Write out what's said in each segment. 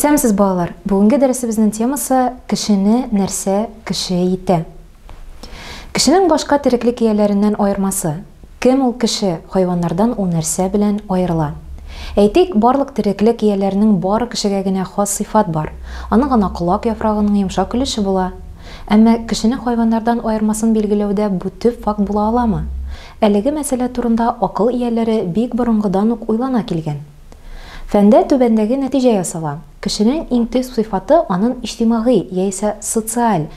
Исәмсез балалар, бүгенге дәресебезнең темасы кешене нәрсә кеше итә. Кешенең башка тереклек ияләреннән аермасы. Кем ул кеше? Хайваннардан ул нәрсә белән аерыла. Әйтик, барлык тереклек ияләренең бары кешегә генә хас сыйфат бар. Аның гына колак яфрагының йомшак көлеше була. Әмма кешене хайваннардан аермасын билгеләүдә бу төп факт була аламы? Әлеге мәсьәлә турында акыл ияләре бик борынгыдан ук уйлана килгән. Фәндә түбәндәге нәтиҗә ясала. Кешенең иң төп сыйфаты аның иҗтимагый яисә социаль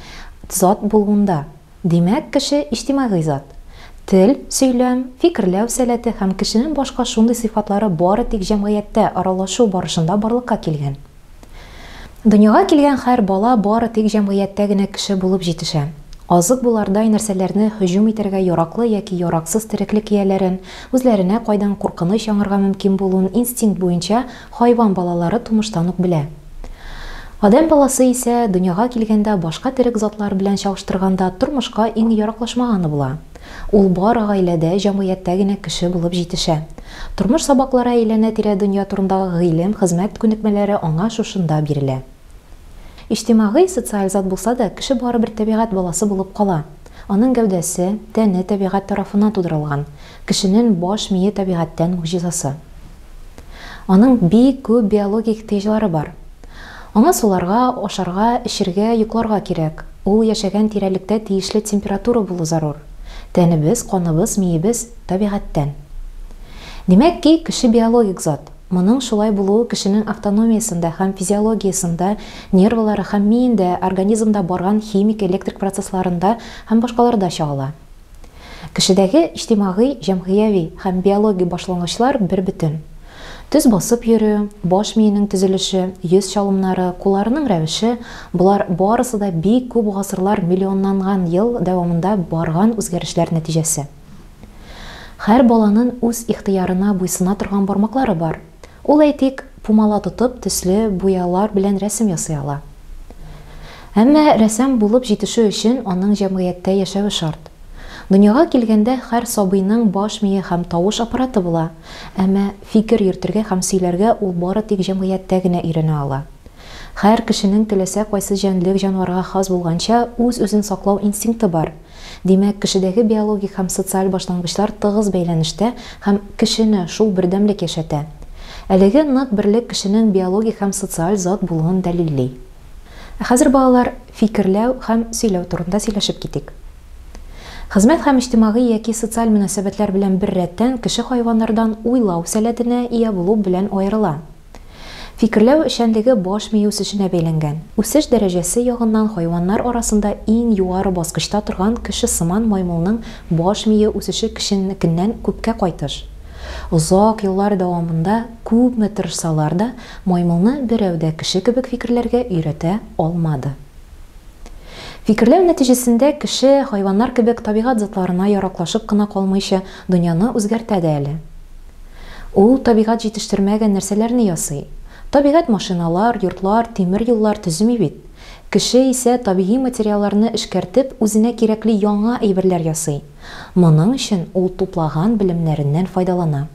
зат булуында. Димәк, кеше иҗтимагый зат. Тел, сөйләм, фикерләү сәләте һәм кешенең башка шундый сыйфатлары бары тик җәмгыятьтә аралашу барышында барлыкка килгән. Дөньяга килгән һәр бала бары тик җәмгыятьтә генә кеше булып җитешә. Азык булардай нәрсәләрне һөҗүм итәргә яраклы яки яраксыз тереклек ияләрен, үзләренә кайдан куркыныч яңарга мөмкин булуын инстинкт буенча хайван балалары тумыштан ук белә. Адам баласы исә дөньяга килгәндә башка терек затлар белән чагыштырганда тормышка иң яраклашмаганы була. Ул бары гаиләдә, җәмгыятьтә генә кеше булып җитешә. Тормыш сабаклары әйләнә-тирә дөнья турындагы гыйлем, хезмәт күнекмәләре аңа шушында бирелә. Иҗтимагый социаль зат булса да, кеше бары бер табигать баласы булып кала. Аның гәүдәсе, тәне табигать тарафыннан тудырылган. Кешенең баш мие табигатьтән муҗизасы. Аның бик күп биологик ихтиҗлары бар. Аңа суларга, ашарга, эчәргә, йокларга кирәк. Ул яшәгән тирәлектә тиешле температура булу зарур. Тәнебез, каныбыз, миебез табигатьтән. Димәк ки, кеше биологик зат. Моның шулай булуы кешенең автономиясында һәм физиологиясында, нервлары һәм миендә, организмда барган химик электрик процессларында һәм башкаларда чагыла. Кешедәге иҗтимагый, җәмгыяви һәм биологик башлангычлар бер бөтен. Төз басып йөрү, баш миенең төзелеше, йөз чалымнары, кулларының рәвеше, булар барысы да бик күп гасырлар, миллионланган ел дәвамында барган үзгәрешләр нәтиҗәсе. Һәр баланың үз ихтыярына буйсына торган бармаклары бар. Ул әйтик, пумала тотып, төсле буялар белән рәсем ясый ала. Әмма рәссам булып җитешү өчен аның җәмгыятьтә яшәве шарт. Дөньяга килгәндә һәр сабыйның баш мие һәм тавыш аппараты була, әмма фикер йөртергә һәм сөйләргә ул бары тик җәмгыятьтә генә өйрәнә ала. Һәр кешенең теләсә кайсы җәнлек җанварга хас булганча үз-үзен саклау инстинкты бар. Димәк, кешедәге биологик һәм социаль башлангычлар тыгыз бәйләнештә һәм кешене шул бердәмлек яшәтә. Әлеге нык берлек кешенең биологик һәм социаль зат булуын дәлилли. Хәзер балалар фикерләү һәм сөйләү турында сөйләшеп китик. Хезмәт һәм иҗтимагый яки социаль мөнәсәбәтләр белән бер рәттән кеше хайваннардан уйлау сәләтенә ия булу белән аерыла. Фикерләү эшчәнлеге баш мие үсешенә бәйләнгән. Үсеш дәрәҗәсе ягыннан хайваннар арасында иң югары баскычта торган кеше сыман маймылның баш мие үсеше кешенекеннән күпкә кайтыш. Озак еллар дәвамында күпме тырышсалар да, маймылны берәү дә кеше кебек фикерләргә өйрәтә алмады. Фикерләү нәтиҗәсендә кеше хайваннар кебек табигать затларына яраклашып кына калмыйча, дөньяны үзгәртә дә әле. Ул табигать җитештермәгән нәрсәләрне ясый. Табигать машиналар, йортлар, тимер юллар төземи бит. Кеше исә табигый материалларны эшкәртеп, үзенә кирәкле яңа әйберләр ясый. Моның өчен ул туплаган белемнәреннән файдалана.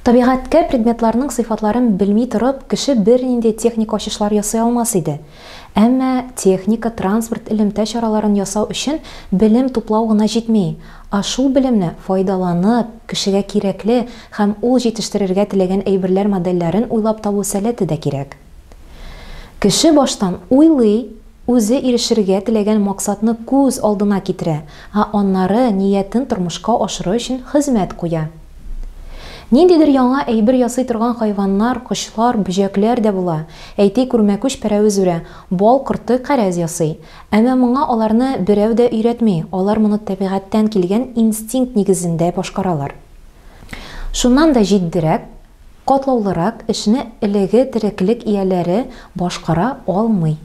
Табигатькә предметларның сыйфатларын белми торып, кеше бернинди техник ачышлар ясый алмас иде. Әмма техника, транспорт, элемтә чараларын ясау өчен белем туплау гына җитми, шул белемне файдаланып, кешегә кирәкле һәм ул җитештерергә теләгән әйберләр модельләрен уйлап табу сәләте дә кирәк. Кеше баштан уйлый, үзе ирешергә теләгән максатны күз алдына китерә, аннары ниятен тормышка ашыру өчен хезмәт куя. Ниндидер яңа әйбер ясый торган хайваннар, кошлар, бөҗәкләр дә була. Әйтик, күрмәкүч пәрәвез үрә, бал корты кәрәз ясый. Әмма моңа аларны берәү дә өйрәтми, алар моны табигатьтән килгән инстинкт нигезендә башкаралар. Шуннан да җитдирәк, катлаулырак эшне элеге тереклек ияләре башкара алмый.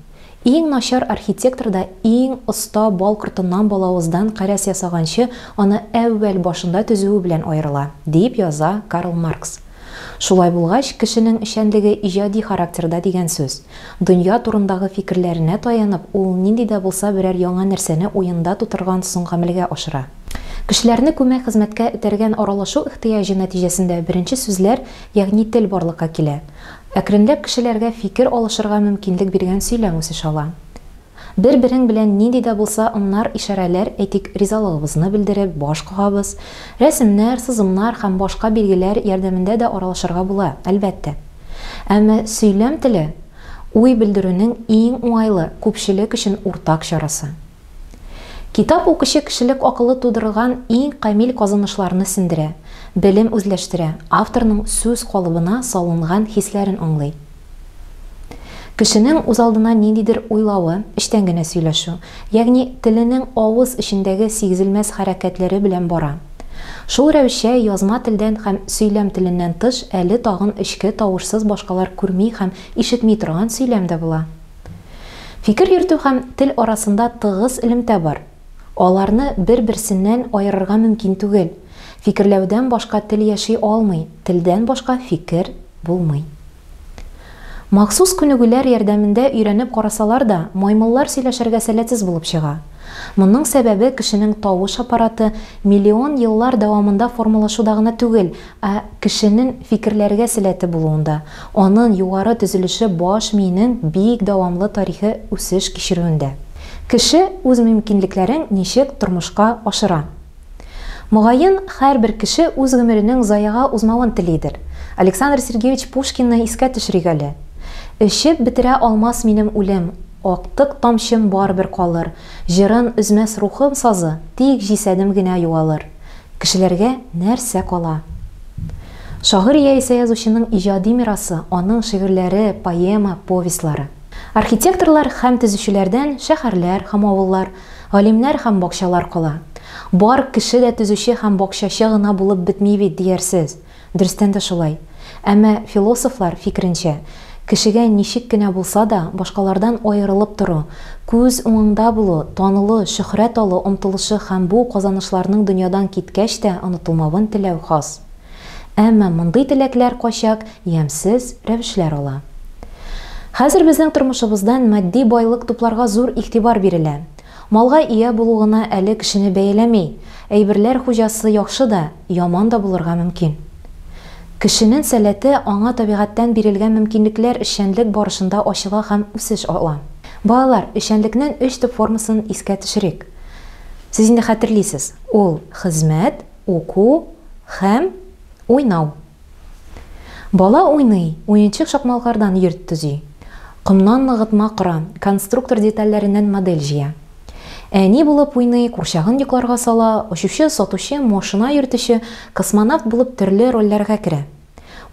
Иң начар архитектор да иң оста бал кортыннан балавыздан кәрәс ясаганчы аны әүвәл башында төзүе белән аерыла, дип яза Карл Маркс. Шулай булгач, кешенең эшчәнлеге иҗади характерда дигән сүз. Дөнья турындагы фикерләренә таянып, ул нинди дә булса берәр яңа нәрсәне уенда тутырган соң гамәлгә ашыра. Кешеләрне күмәк хезмәткә этәргән аралашу ихтыяҗы нәтиҗәсендә беренче сүзләр, ягъни тел барлыкка килә. Әкренләп кешеләргә фикер алышырга мөмкинлек биргән сөйләм үсеш ала. Бер-берең белән нинди дә булса ымнар, ишарәләр, әйтик, ризалыгыбызны белдереп, баш кагабыз, рәсемнәр, сызымнар һәм башка билгеләр ярдәмендә дә аралашырга була, әлбәттә. Әмма сөйләм теле уй белдерүнең иң уңайлы, күпчелек өчен уртак чарасы. Китап укучы кешелек акылы тудырылган иң камил казанышларны синдерә, белем үзләштерә, авторның сүз калыбына салынган хисләрен аңлый. Кешенең үз алдына ниндидер уйлавы, эчтән генә сөйләшү, ягъни теленең авыз эчендәге сигезелмәс хәрәкәтләре белән бара. Шул рәвешчә язма телдән һәм сөйләм теленнән тыш әле тагын эчке тавышсыз башкалар күрми һәм ишетми торган сөйләм дә була. Фикер йөртү һәм тел арасында тыгыз элемтә бар. Аларны бер-берсеннән аерырга мөмкин түгел. Фикерләүдән башка тел яши алмый, телдән башка фикер булмый. Махсус күнегүләр ярдәмендә өйрәнеп карасалар да, маймыллар сөйләшергә сәләтсез булып чыга. Моның сәбәбе кешенең тавыш аппараты миллион еллар дәвамында формалашуда гына түгел, ә кешенең фикерләргә сәләте булуында, аның югары төзелеше баш миенең бик дәвамлы тарихи үсеш кичерүендә. Кеше үз мөмкинлекләрен ничек тормышка ашыра. Мөгаен, һәрбер кеше үз гомеренең заяга узмавын телидер. Александр Сергеевич Пушкинны искә төшерик әле. Эчеп бетерә алмас минем үлем, актык тамчым барбер калыр, җырын үзмәс рухым сазы, тик җисәдем генә юалыр. Кешеләргә нәрсә кала? Шагыйрь яисә язучының иҗади мирасы, аның шигырьләре, поэма, повестлары. Архитекторлар һәм төзүчеләрдән шәһәрләр һәм авыллар, галимнәр һәм бакчалар кала. Бар кеше дә төзүче һәм бакчачы гына булып бетми бит диярсез. Дөрестән дә шулай. Әмма философлар фикеренчә, кешегә ничек кенә булса да башкалардан аерылып тору, күз уңында булу, танылу, шөһрәт алу омтылышы һәм бу казанышларның дөньядан киткәч тә онытылмавын теләү хас. Әмма мондый теләкләр качак ямьсез рәвешләр ала. Хәзер безнең тормышыбыздан матди байлык тупларга зур игътибар бирелә. Малга ия булу гына әле кешене бәяләми, әйберләр хуҗасы яхшы да, яман да булырга мөмкин. Кешенең сәләте аңа табигатьтән бирелгән мөмкинлекләр эшчәнлек барышында ачыла һәм үсеш ала. Балалар, эшчәнлекнең 3 төп формасын искә төшерик. Сез инде хәтерлисез. Ул хезмәт, уку һәм уйнау. Бала уйный, уенчык шакмаллардан йорт төзи. Кымнан ныгытма кыра, конструктор детальләреннән модель җыя. Әни булып уйный, курчагын йокларга сала, очучы, сатучы, машина йөртүче, космонавт булып төрле рольләргә керә.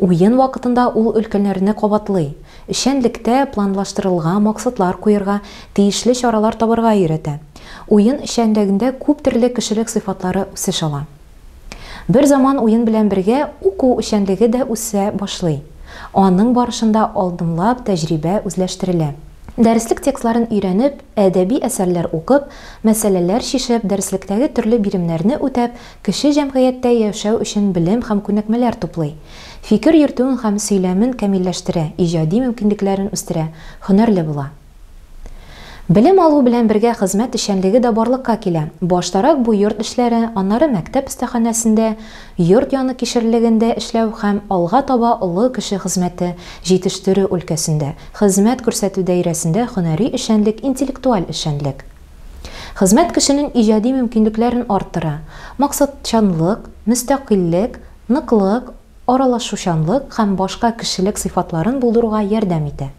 Уен вакытында ул өлкәннәрне кабатлый, эшчәнлектә планлаштырылган максатлар куярга, тиешле чаралар табарга өйрәтә. Уен эшчәнлегендә күп төрле кешелек сыйфатлары үсеш ала. Бер заман уен белән бергә уку эшчәнлеге дә үсә башлый. Аның барышында алдымлап тәҗрибә үзләштерелә. Дәреслек текстларын өйрәнеп, әдәби әсәрләр укып, мәсьәләләр шишеп, дәреслектәге төрле биремнәрне үтәп, кеше җәмгыятьтә яшәү өчен белем һәм күнекмәләр туплый. Фикер йөртүен һәм сөйләмен камилләштерә, иҗади мөмкинлекләрен үстерә, һөнәрле була. Белем алу белән бергә хезмәт эшчәнлеге дә барлыкка килә. Баштарак бу йорт эшләре, аннары мәктәп остаханәсендә, йорт яны кишерлегендә эшләү һәм алга таба олы кеше хезмәте җитештерү өлкәсендә, хезмәт күрсәтү даирәсендә һөнәри эшчәнлек, интеллектуаль эшчәнлек. Хезмәт кешенең иҗади мөмкинлекләрен арттыра, максатчанлык, мөстәкыйльлек, ныклык, аралашучанлык һәм башка кешелек сыйфатларын булдыруга ярдәм итә.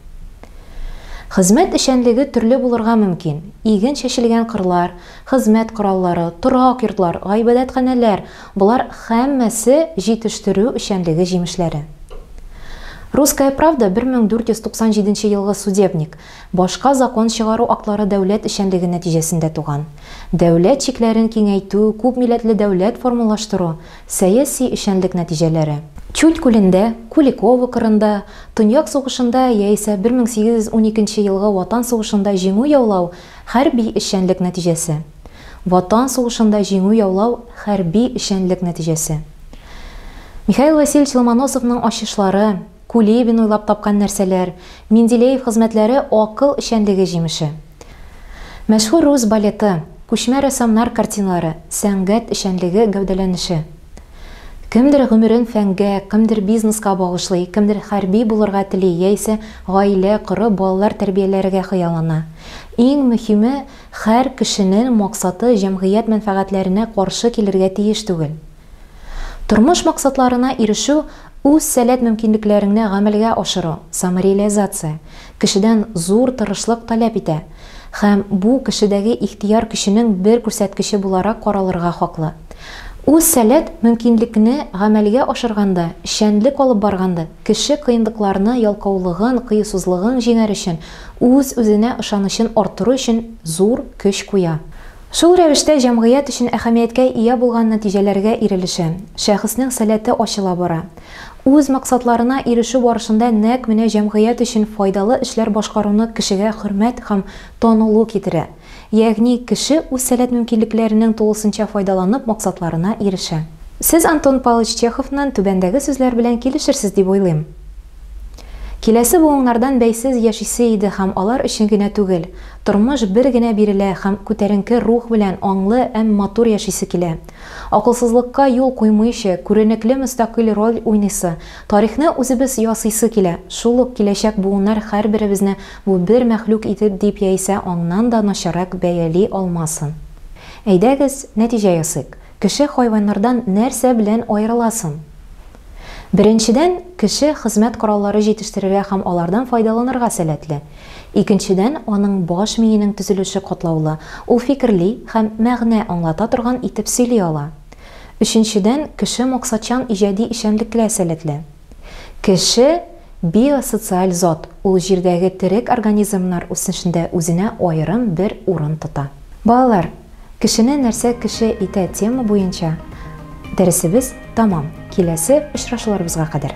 Хезмәт эшчәнлеге төрле булырга мөмкин. Иген чәчелгән кырлар, хезмәт кораллары, торак йортлар, гайбадәтханәләр – булар һәммәсе җитештерү эшчәнлеге җимешләре. Русская правда 1497 елгы судебник, башка закон чыгару актлары дәүләт эшчәнлеге нәтиҗәсендә туган. Дәүләт чикләрен киңәйтү, күп милләтле дәүләт формалаштыру, сәяси эшчәнлек нәтиҗәләре. Чүл күлендә, Куликово кырында, Төньяк сугышында яисә 1812 елгы Ватан сугышында җиңү яулау хәрби эшчәнлек нәтиҗәсе. Ватан сугышында җиңү яулау хәрби эшчәнлек нәтиҗәсе. Михаил Васильевич Ломоносовның ачышлары, Кулебин уйлап тапкан нәрсәләр, Менделеев хезмәтләре акыл эшчәнлеге җимеше. Мәшһүр рус балеты, күчмә рәссамнар картиналары, сәнгать эшчәнлеге гәүдәләнеше. Кемдер гомерен фәнгә, кемдер бизнеска багышлый, кемдер хәрби булырга тели, яисә гаилә корып, балалар тәрбияләргә хыяллана. Иң мөһиме, һәр кешенең максаты җәмгыять мәнфәгатьләренә каршы килергә тиеш түгел. Тормыш максатларына ирешү үз сәләт мөмкинлекләреңне гамәлгә ашыру, самореализация, кешедән зур тырышлык таләп итә, һәм бу кешедәге ихтияр көченең бер күрсәткече буларак каралырга хаклы. Үз сәләт мөмкинлекне гамәлгә ашырганда, эшчәнлек алып барганда, кеше кыенлыкларны, ялкаулыгын, кыюсызлыгын җиңәр өчен, үз үзенә ышанычын арттыру өчен зур көч куя. Шул рәвештә җәмгыять өчен әһәмияткә ия булган нәтиҗәләргә ирелешә, шәхеснең сәләте ачыла бара. Үз максатларына ирешү барышында нәкъ менә җәмгыять өчен файдалы эшләр башкаруны кешегә хөрмәт һәм танылу китерә. Ягъни кеше үз сәләт мөмкинлекләренең тулысынча файдаланып максатларына ирешә. Сез Антон Павлович Чеховнан түбәндәге сүзләр белән килешерсез дип уйлыйм. Киләсе буыннардан бәйсез яшисе иде һәм алар өчен генә түгел, тормыш бер генә бирелә һәм күтәренке рух белән аңлы һәм матур яшисе килә. Акылсызлыкка юл куймыйча, күренекле мөстәкыйль роль уйныйсы, тарихны үзебез ясыйсы килә. Шул ук киләчәк буыннар һәрберебезне бу бер мәхлук итеп дип яисә аңнан да начарак бәяли алмасын. Әйдәгез, нәтиҗә ясыйк. Кеше хайваннардан нәрсә белән аерыласын? Беренчедән, кеше хезмәт кораллары җитештерергә һәм алардан файдаланырга сәләтле. Икенчедән, аның баш миенең төзелеше катлаулы, ул фикерли һәм мәгънә аңлата торган итеп сөйли ала. Өченчедән, кеше максатчан иҗади эшчәнлеккә сәләтле. Кеше биосоциаль зат, ул җирдәге терек организмнар үсешендә үзенә аерым бер урын тота. Балалар, кешене нәрсә кеше итә тема буенча дәресебез тамам. Киләсе очрашуларыбызга кадәр.